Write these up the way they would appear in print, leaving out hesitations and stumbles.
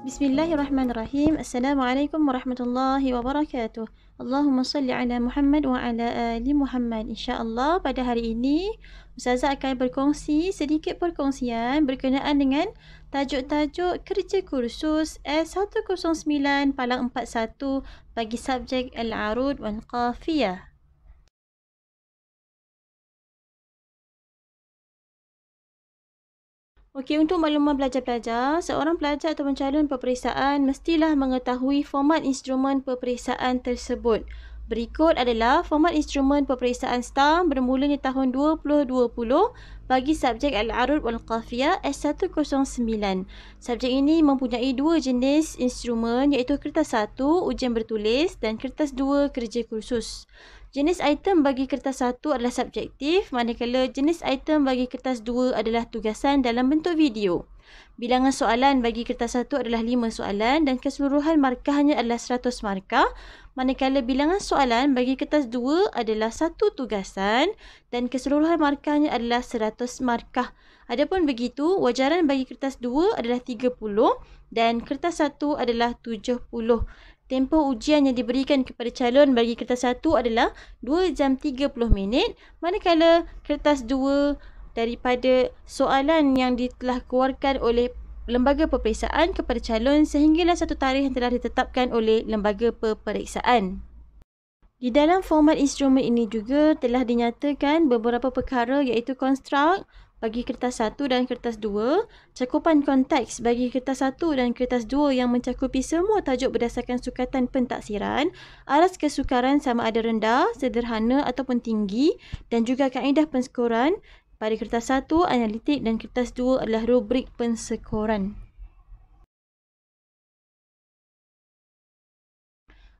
Bismillahirrahmanirrahim. Assalamualaikum warahmatullahi wabarakatuh. Allahumma salli ala Muhammad wa ala ali Muhammad. InsyaAllah pada hari ini Ustazah akan berkongsi sedikit perkongsian berkenaan dengan tajuk-tajuk kerja kursus S109-41 bagi subjek Al-Arud wal Qafiyah. Okey, untuk makluman pelajar-pelajar, seorang pelajar atau calon peperiksaan mestilah mengetahui format instrumen peperiksaan tersebut. Berikut adalah format instrumen peperiksaan STAM bermulanya tahun 2020 bagi subjek Al-Arud wal Qafiyah S109. Subjek ini mempunyai dua jenis instrumen iaitu kertas 1 ujian bertulis dan kertas 2 kerja kursus. Jenis item bagi kertas 1 adalah subjektif, manakala jenis item bagi kertas 2 adalah tugasan dalam bentuk video. Bilangan soalan bagi kertas 1 adalah 5 soalan dan keseluruhan markahnya adalah 100 markah, manakala bilangan soalan bagi kertas 2 adalah 1 tugasan dan keseluruhan markahnya adalah 100 markah. Adapun begitu, wajaran bagi kertas 2 adalah 30 dan kertas 1 adalah 70. Tempoh ujian yang diberikan kepada calon bagi kertas 1 adalah 2 jam 30 minit, manakala kertas 2 daripada soalan yang telah keluarkan oleh lembaga peperiksaan kepada calon sehinggalah satu tarikh yang telah ditetapkan oleh lembaga peperiksaan. Di dalam format instrumen ini juga telah dinyatakan beberapa perkara iaitu konstruk bagi kertas 1 dan kertas 2, cakupan konteks bagi kertas 1 dan kertas 2 yang mencakupi semua tajuk berdasarkan sukatan pentaksiran, aras kesukaran sama ada rendah, sederhana ataupun tinggi dan juga kaedah penskoran. Pada kertas 1 analitik dan kertas 2 adalah rubrik penskoran.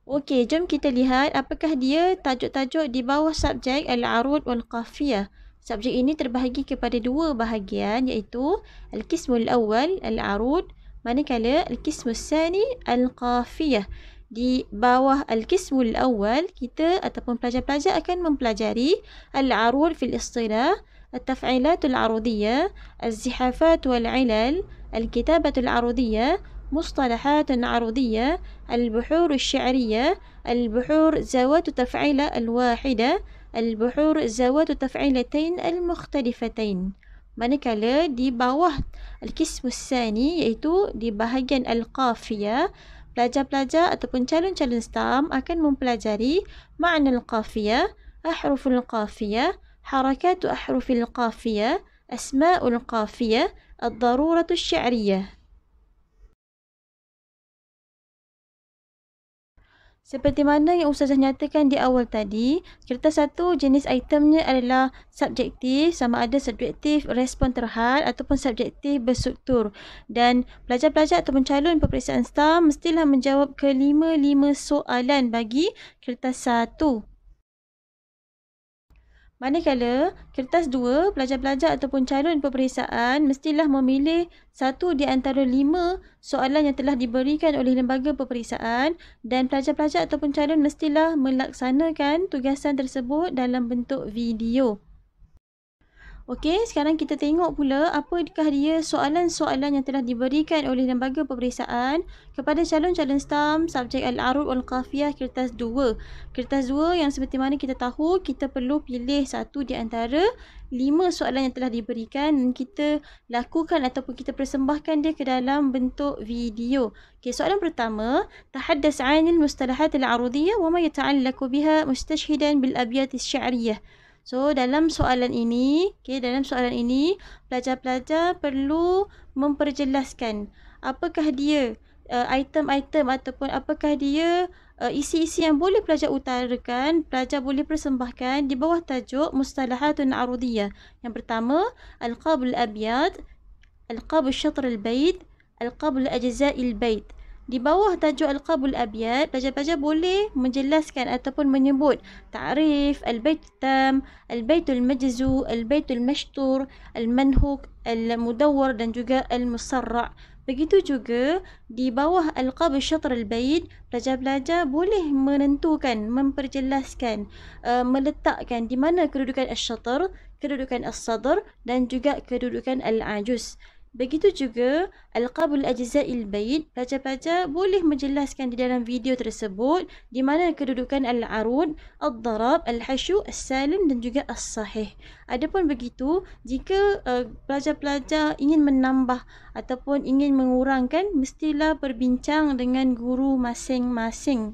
Okey, jom kita lihat apakah dia tajuk-tajuk di bawah subjek Al-Arud wal Qafiyah. Subjek ini terbahagi kepada dua bahagian iaitu Al-Qismul Awal Al-Arud, manakala Al-Qismul Sani Al-Qafiyah. Di bawah Al-Qismul Awal, kita ataupun pelajar-pelajar akan mempelajari Al-Arud fil Istilah, Al-Taf'ilatul Arudiyah, Al-Zihafat wal-Ilal, Al-Kitabatul Arudiyah, مصطلحات عروضية، البحور الشعرية، البحور ذوات تفعيلة الواحدة، البحور ذوات تفعيلتين المختلفتين. Manakala di bawah Al-Qism Tsani iaitu di bahagian Al-Qafiyah, pelajar-pelajar ataupun calon-calon STAM akan mempelajari makna Al-Qafiyah, ahruful Qafiyah, harakatu ahrufil Qafiyah, asma'ul Qafiyah, ad-daruratul sya'riyah. Seperti mana yang Ustazah nyatakan di awal tadi, kertas 1 jenis itemnya adalah subjektif, sama ada subjektif respon terhad ataupun subjektif berstruktur. Dan pelajar-pelajar ataupun calon peperiksaan STAM mestilah menjawab ke-5 soalan bagi kertas 1. Manakala kertas 2, pelajar-pelajar ataupun calon peperiksaan mestilah memilih satu di antara 5 soalan yang telah diberikan oleh lembaga peperiksaan dan pelajar-pelajar ataupun calon mestilah melaksanakan tugasan tersebut dalam bentuk video. Okey, sekarang kita tengok pula apakah dia soalan-soalan yang telah diberikan oleh lembaga peperiksaan kepada calon-calon STAM subjek Al-Arud wal Qafiyah kertas 2. Kertas 2 yang seperti mana kita tahu, kita perlu pilih satu di antara 5 soalan yang telah diberikan dan kita lakukan ataupun kita persembahkan dia ke dalam bentuk video. Okey, soalan pertama, tahaddas 'anil mustalahat al-'arudiyah wa ma yata'allaqu biha mustashhidan bil abyat asy-sya'riyah. So, dalam soalan ini, pelajar-pelajar perlu memperjelaskan apakah dia item-item ataupun apakah dia isi-isi yang boleh pelajar utarakan, pelajar boleh persembahkan di bawah tajuk Mustalahatun Arudiyah. Yang pertama, Al-Qabul Abyad, Al-Qabul Syatr Al-Bait, Al-Qabul Ajza'il Bait. Di bawah tajuk Al-Qabul Abyad, pelajar-pelajar boleh menjelaskan ataupun menyebut ta'rif, al-bait tam, al-baitul majzu, al-baitul mashtur, al-manhuk, al-mudawwar dan juga al-musarra'. Begitu juga di bawah Al-Qabul Syatr Al-Bait, pelajar-pelajar boleh menentukan, memperjelaskan, meletakkan di mana kedudukan al-syatr, kedudukan al-sadr dan juga kedudukan al-ajuz. Begitu juga Al-Qabul Ajza'il Bait, pelajar-pelajar boleh menjelaskan di dalam video tersebut di mana kedudukan Al-Arud, Al-Darab, Al-Hasyu, Al-Salim dan juga As-Sahih. Adapun begitu, jika pelajar-pelajar ingin menambah ataupun ingin mengurangkan, mestilah berbincang dengan guru masing-masing.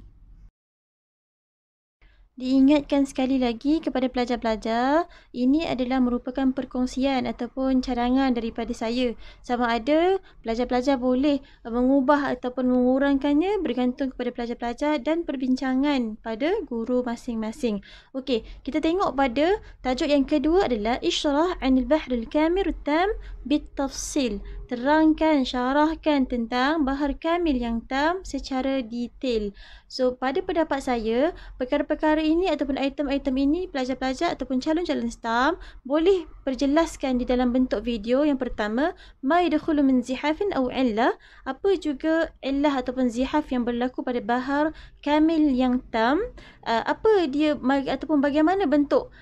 Diingatkan sekali lagi kepada pelajar-pelajar, ini adalah merupakan perkongsian ataupun cadangan daripada saya. Sama ada pelajar-pelajar boleh mengubah ataupun mengurangkannya bergantung kepada pelajar-pelajar dan perbincangan pada guru masing-masing. Okey, kita tengok pada tajuk yang kedua adalah Isyrah 'anil Bahril Kamil Tam bitafsil. Terangkan, syarahkan tentang Bahar Kamil yang tam secara detail. So, pada pendapat saya, perkara-perkara ini ataupun item-item ini pelajar-pelajar ataupun calon-calon STAM boleh perjelaskan di dalam bentuk video. Yang pertama, ma yadkhulu min zihafin aw illah, apa juga illah ataupun zihaf yang berlaku pada Bahar Kamil yang tam, apa dia ataupun bagaimana bentuk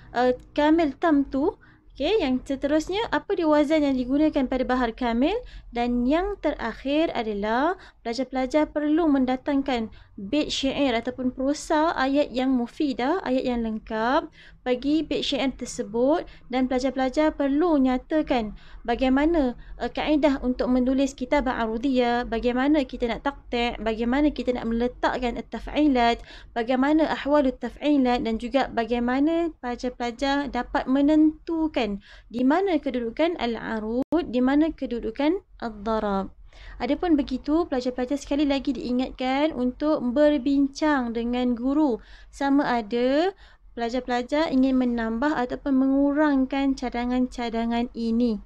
Kamil tam tu. Okey, yang seterusnya, apa dia wazan yang digunakan pada Bahar Kamil, dan yang terakhir adalah pelajar-pelajar perlu mendatangkan bait syair ataupun prosa ayat yang mufidah, ayat yang lengkap bagi bait syair tersebut, dan pelajar-pelajar perlu nyatakan bagaimana kaedah untuk menulis kitabah arudiyah, bagaimana kita nak taqti', bagaimana kita nak meletakkan at-taf'ilat, bagaimana ahwalut taf'ilat, dan juga bagaimana pelajar-pelajar dapat menentukan di mana kedudukan al-arud, di mana kedudukan ad-darab. Adapun begitu, pelajar-pelajar sekali lagi diingatkan untuk berbincang dengan guru, sama ada pelajar-pelajar ingin menambah ataupun mengurangkan cadangan-cadangan ini.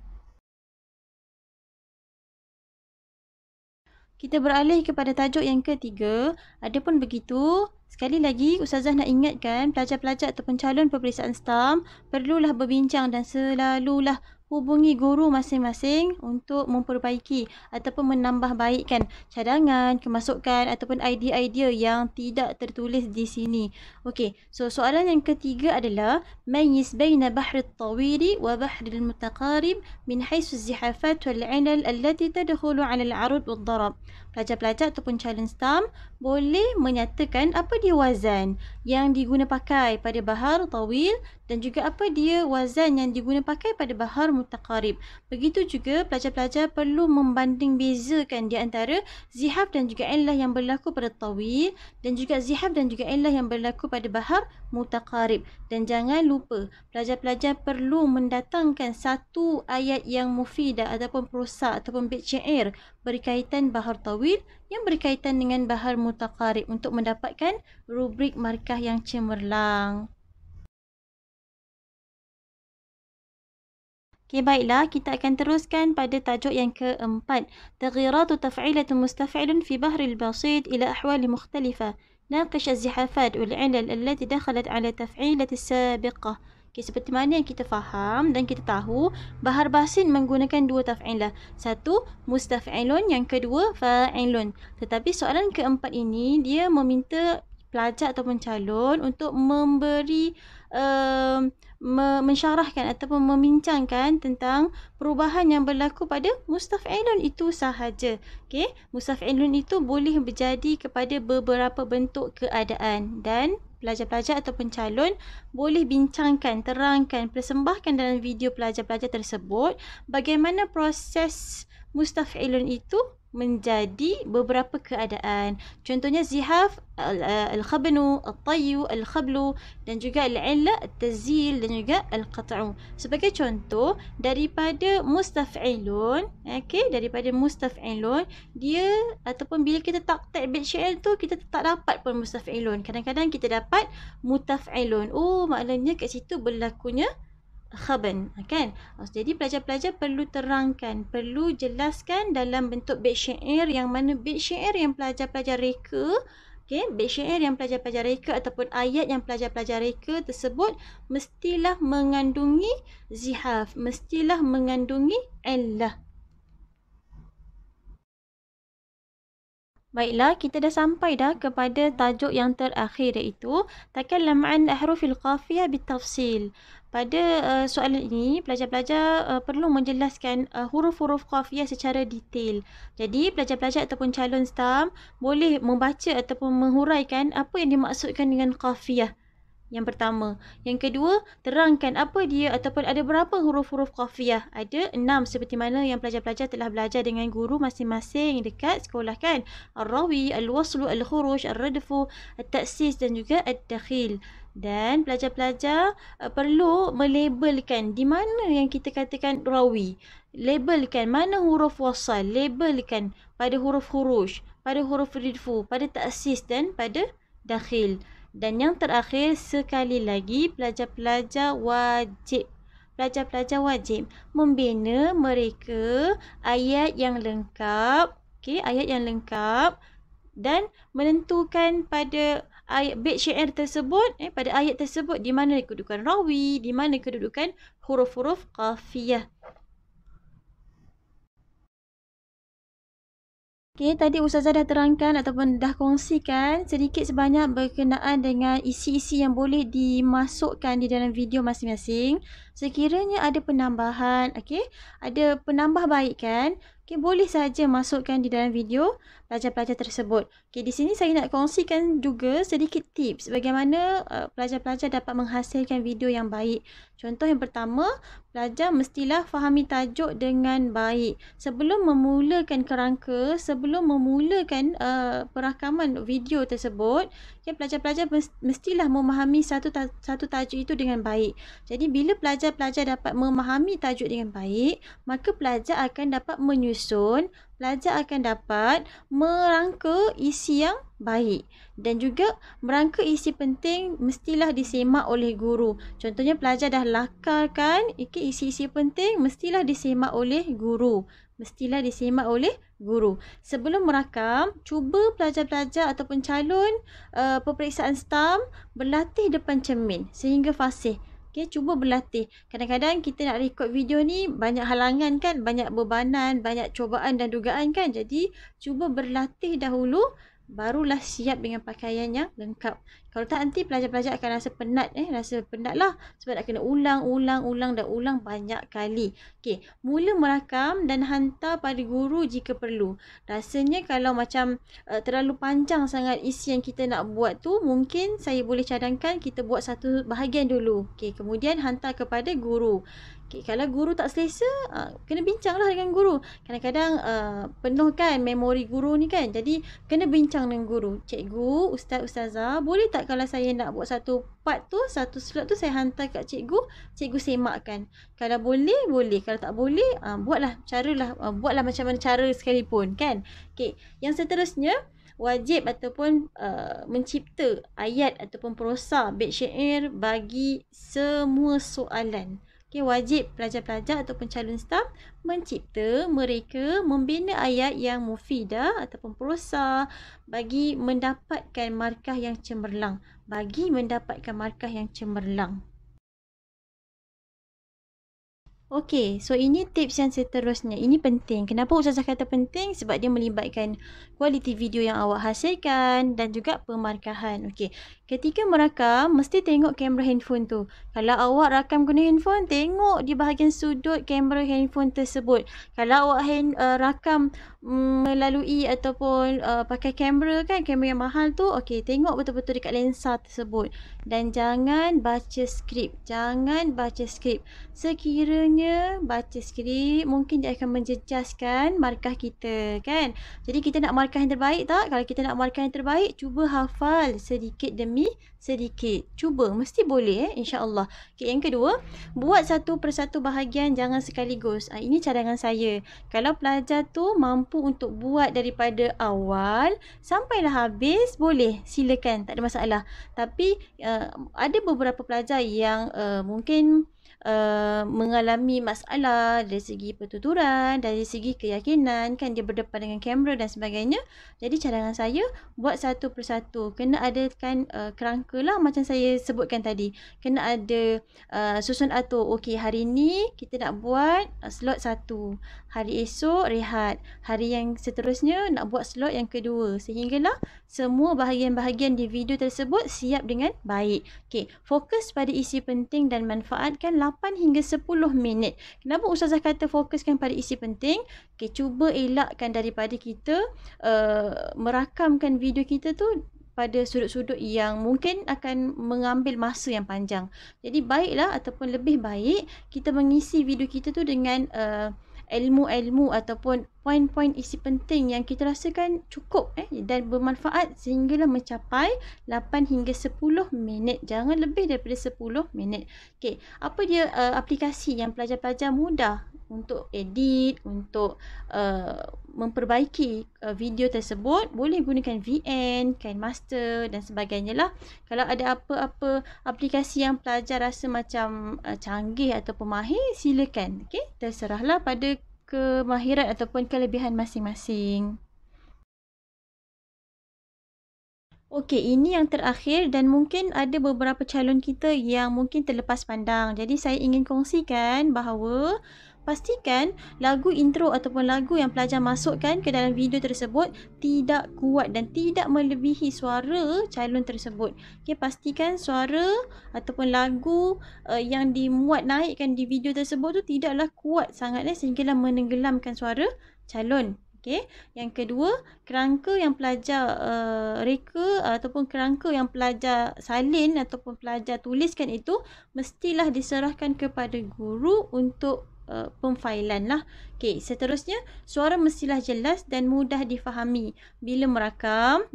Kita beralih kepada tajuk yang ketiga. Adapun begitu, sekali lagi Ustazah nak ingatkan pelajar-pelajar ataupun calon peperiksaan STAM perlulah berbincang dan selalulah hubungi guru masing-masing untuk memperbaiki ataupun menambah baikkan cadangan, kemasukan ataupun idea-idea yang tidak tertulis di sini. Okey, so soalan yang ketiga adalah mayyiz baina bahri at-tawili wa bahri al-mutaqarib min haythu az-zihafat wal 'ilal allati tadkhulu 'ala al-'arud wad-darab. Pelajar-pelajar ataupun calon STAM boleh menyatakan apa dia wazan yang diguna pakai pada bahar tawil dan juga apa dia wazan yang diguna pakai pada bahar mutaqarib. Begitu juga pelajar-pelajar perlu membanding bezakan di antara zihaf dan juga illah yang berlaku pada tawil dan juga zihaf dan juga illah yang berlaku pada bahar mutaqarib. Dan jangan lupa, pelajar-pelajar perlu mendatangkan satu ayat yang mufidah ataupun prosa ataupun bait syair berkaitan bahar tawil yang berkaitan dengan bahar mutaqarib untuk mendapatkan rubrik markah yang cemerlang. Okey, baiklah, kita akan teruskan pada tajuk yang keempat. Taghyiratu taf'ilatun mustaf'ilun fi bahril basit ila ahwali mukhtalifah. Naqish az-zihafat wal 'ilal allati dakhalat 'ala taf'ilati as-sabiqah. Okey, seperti mana yang kita faham dan kita tahu, bahar basit menggunakan dua taf'ilah. Satu, mustaf'ilun, yang kedua, fa'ilun. Tetapi soalan keempat ini, dia meminta pelajar ataupun calon untuk memberi mensyarahkan ataupun membincangkan tentang perubahan yang berlaku pada mustaf'ilun itu sahaja. Okey, mustaf'ilun itu boleh berjadi kepada beberapa bentuk keadaan dan pelajar-pelajar ataupun calon boleh bincangkan, terangkan, persembahkan dalam video pelajar-pelajar tersebut bagaimana proses mustaf'ilun itu menjadi beberapa keadaan. Contohnya zihaf, al-khabnu, al-tayyu, al-khablu dan juga al-illa, al-tazil dan juga al-qat'u. Sebagai contoh, daripada mustaf'ilun, daripada mustaf'ilun, dia ataupun bila kita taqti' bait syair tu, kita tak dapat pun mustaf'ilun. Kadang-kadang kita dapat mutaf'ilun. Oh, maknanya kat situ berlakunya khaban, kan? Jadi pelajar-pelajar perlu terangkan, perlu jelaskan dalam bentuk bait syair yang mana bait syair yang pelajar-pelajar reka, bait syair yang pelajar-pelajar reka ataupun ayat yang pelajar-pelajar reka tersebut mestilah mengandungi zihaf, mestilah mengandungi illah. Baiklah, kita dah sampai dah kepada tajuk yang terakhir iaitu takallam an ahrufil qafiyah bitafsil. pada soalan ini, pelajar-pelajar perlu menjelaskan huruf-huruf qafiyah secara detail. Jadi, pelajar-pelajar ataupun calon STAM boleh membaca ataupun menghuraikan apa yang dimaksudkan dengan qafiyah. Yang pertama. Yang kedua, terangkan apa dia ataupun ada berapa huruf-huruf qafiyah. Ada 6 seperti mana yang pelajar-pelajar telah belajar dengan guru masing-masing dekat sekolah kan. Ar-rawi, al-waslu, al-khuruj, ar-radfu, at-ta'sis dan juga ad-dakhil. Dan pelajar-pelajar perlu melabelkan di mana yang kita katakan rawi. Labelkan mana huruf wasal. Labelkan pada huruf khuruj, pada huruf ridfu, pada ta'sis dan pada dakhil. Dan yang terakhir, sekali lagi, pelajar-pelajar wajib membina mereka ayat yang lengkap, ayat yang lengkap dan menentukan pada ayat bait syair tersebut, pada ayat tersebut di mana kedudukan rawi, di mana kedudukan huruf-huruf qafiyah. Tadi Ustazah dah terangkan ataupun dah kongsikan sedikit sebanyak berkenaan dengan isi-isi yang boleh dimasukkan di dalam video masing-masing. Sekiranya ada penambahan, ada penambahbaikan, boleh saja masukkan di dalam video pelajar-pelajar tersebut. Di sini saya nak kongsikan juga sedikit tips bagaimana pelajar-pelajar dapat menghasilkan video yang baik. Contoh yang pertama, pelajar mestilah fahami tajuk dengan baik. Sebelum memulakan kerangka, sebelum memulakan perakaman video tersebut, pelajar-pelajar mestilah memahami satu tajuk itu dengan baik. Jadi bila pelajar-pelajar dapat memahami tajuk dengan baik, maka pelajar akan dapat menyusun, pelajar akan dapat merangka isi yang baik. Dan juga merangka isi penting mestilah disemak oleh guru. Contohnya pelajar dah lakarkan isi-isi penting mestilah disemak oleh guru. Sebelum merakam, cuba pelajar-pelajar ataupun calon peperiksaan STAM berlatih depan cermin sehingga fasih. Cuba berlatih. Kadang-kadang kita nak record video ni banyak halangan kan, banyak bebanan, banyak cubaan dan dugaan kan. Jadi cuba berlatih dahulu, barulah siap dengan pakaian yang lengkap. Kalau tak nanti pelajar-pelajar akan rasa penat lah sebab nak kena ulang banyak kali. Mula merakam dan hantar pada guru jika perlu. Rasanya kalau macam terlalu panjang sangat isi yang kita nak buat tu, mungkin saya boleh cadangkan kita buat satu bahagian dulu. Kemudian hantar kepada guru. Kalau guru tak selesa, kena bincanglah dengan guru. Kadang-kadang penuh kan memori guru ni kan. Jadi kena bincang dengan guru. Cikgu, ustazah, boleh tak kalau saya nak buat satu part tu, satu slot tu saya hantar kat cikgu, cikgu semakkan. Kalau boleh, boleh. Kalau tak boleh, buatlah macam mana cara sekalipun kan. Yang seterusnya, wajib ataupun mencipta ayat ataupun prosa bait syair bagi semua soalan. Wajib pelajar-pelajar ataupun calon STAM mencipta, mereka membina ayat yang mufidah ataupun prosa bagi mendapatkan markah yang cemerlang. So ini tips yang seterusnya. Ini penting. Kenapa Ustazah kata penting? Sebab dia melibatkan kualiti video yang awak hasilkan dan juga pemarkahan. Ketika merakam, mesti tengok kamera handphone tu. Kalau awak rakam guna handphone, tengok di bahagian sudut kamera handphone tersebut. Kalau awak rakam melalui ataupun pakai kamera yang mahal tu, tengok betul-betul dekat lensa tersebut. Dan jangan baca skrip. Sekiranya baca skrip, mungkin dia akan menjejaskan markah kita kan. Jadi kita nak markah yang terbaik tak? Kalau kita nak markah yang terbaik, cuba hafal sedikit demi sedikit. Cuba, mesti boleh insya-Allah. Yang kedua, buat satu persatu bahagian, jangan sekaligus. Ini cadangan saya. Kalau pelajar tu mampu untuk buat daripada awal sampailah habis, boleh, silakan, tak ada masalah. Tapi ada beberapa pelajar yang mungkin mengalami masalah dari segi pertuturan, dari segi keyakinan, kan dia berdepan dengan kamera dan sebagainya. Jadi cadangan saya buat satu persatu. Kena adakan kerangka lah macam saya sebutkan tadi. Kena ada susun atur. Okey, hari ni kita nak buat slot 1. Hari esok rehat. Hari yang seterusnya nak buat slot yang kedua. Sehinggalah semua bahagian-bahagian di video tersebut siap dengan baik. Okey, fokus pada isi penting dan manfaatkan 8 hingga 10 minit. Kenapa Ustazah kata fokuskan pada isi penting? Okey, cuba elakkan daripada kita merakamkan video kita tu pada sudut-sudut yang mungkin akan mengambil masa yang panjang. Jadi baiklah ataupun lebih baik kita mengisi video kita tu dengan ilmu-ilmu ataupun poin-poin isi penting yang kita rasakan cukup dan bermanfaat sehinggalah mencapai 8 hingga 10 minit. Jangan lebih daripada 10 minit. Okey, apa dia aplikasi yang pelajar-pelajar mudah untuk edit, untuk memperbaiki video tersebut? Boleh gunakan VN, KineMaster dan sebagainya lah. Kalau ada apa-apa aplikasi yang pelajar rasa macam canggih ataupun mahir, silakan. Okey, terserahlah pada kemahiran ataupun kelebihan masing-masing. Okey, ini yang terakhir dan mungkin ada beberapa calon kita yang mungkin terlepas pandang. Jadi saya ingin kongsikan bahawa pastikan lagu intro ataupun lagu yang pelajar masukkan ke dalam video tersebut tidak kuat dan tidak melebihi suara calon tersebut. Okey, pastikan suara ataupun lagu yang dimuat naikkan di video tersebut tu tidaklah kuat sangat sehinggalah menenggelamkan suara calon. Okey, yang kedua, kerangka yang pelajar reka ataupun kerangka yang pelajar salin ataupun pelajar tuliskan itu mestilah diserahkan kepada guru untuk pemfailan lah. Okey, seterusnya suara mestilah jelas dan mudah difahami. Bila merakam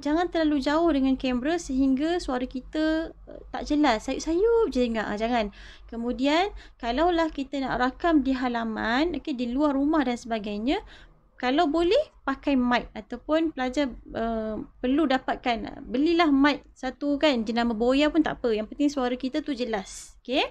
jangan terlalu jauh dengan kamera sehingga suara kita tak jelas, sayup-sayup je dengar. Jangan. Kemudian kalaulah kita nak rakam di halaman, okey, di luar rumah dan sebagainya, kalau boleh pakai mic ataupun pelajar perlu dapatkan, belilah mic satu kan, jenama boya pun tak apa, yang penting suara kita tu jelas. Okey.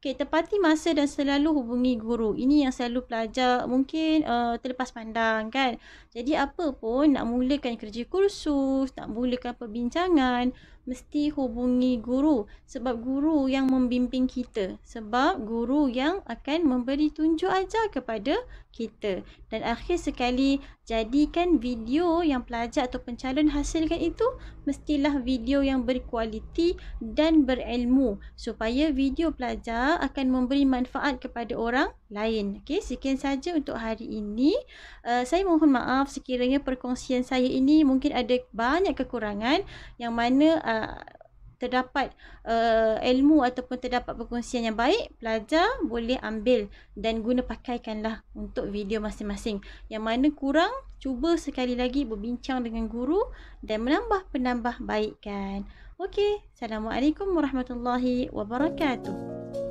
Okey, tepati masa dan selalu hubungi guru. Ini yang selalu pelajar mungkin terlepas pandang kan. Jadi apa pun nak mulakan kerja kursus, nak mulakan perbincangan, mesti hubungi guru. Sebab guru yang membimbing kita. Sebab guru yang akan memberi tunjuk ajar kepada kita. Dan akhir sekali, jadikan video yang pelajar atau pencalon hasilkan itu mestilah video yang berkualiti dan berilmu supaya video pelajar akan memberi manfaat kepada orang lain. Okey, sekian saja untuk hari ini. Saya mohon maaf sekiranya perkongsian saya ini mungkin ada banyak kekurangan yang mana terdapat ilmu ataupun terdapat perkongsian yang baik, pelajar boleh ambil dan guna pakaikanlah untuk video masing-masing. Yang mana kurang, cuba sekali lagi berbincang dengan guru dan menambah penambah baikkan. Okey, Assalamualaikum warahmatullahi wabarakatuh.